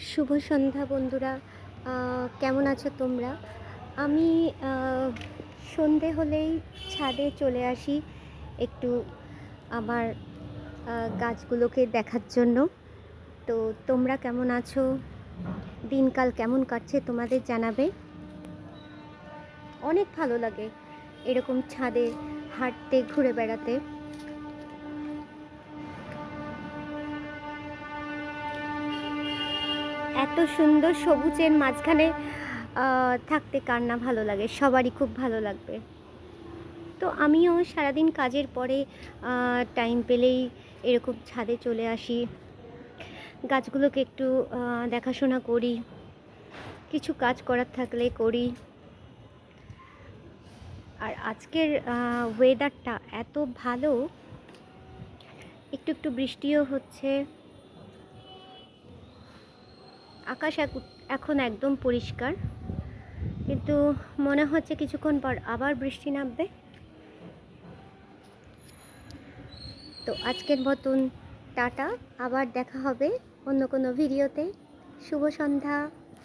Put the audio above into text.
শুভ সন্ধ্যা বন্ধুরা। কেমন আছো তোমরা? আমি সন্ধে হলেই ছাদে চলে আসি একটু আমার গাছগুলোকে দেখার জন্য। তো তোমরা কেমন আছো? দিনকাল কেমন কাটছে তোমাদের জানাবে। অনেক ভালো লাগে এরকম ছাদে হাঁটতে, ঘুরে বেড়াতে। এত সুন্দর সবুজের মাঝখানে থাকতে কার না ভালো লাগে, সবারই খুব ভালো লাগবে। তো আমিও সারাদিন কাজের পরে টাইম পেলেই এরকম ছাদে চলে আসি, গাছগুলোকে একটু দেখাশোনা করি, কিছু কাজ করার থাকলে করি। আর আজকের ওয়েদারটা এত ভালো, একটু একটু বৃষ্টিও হচ্ছে, আকাশ এখন একদম পরিষ্কার, কিন্তু মনে হচ্ছে কিছুক্ষণ পর আবার বৃষ্টি নামবে। তো আজকের মতন টাটা, আবার দেখা হবে অন্য কোনো ভিডিওতে। শুভ সন্ধ্যা।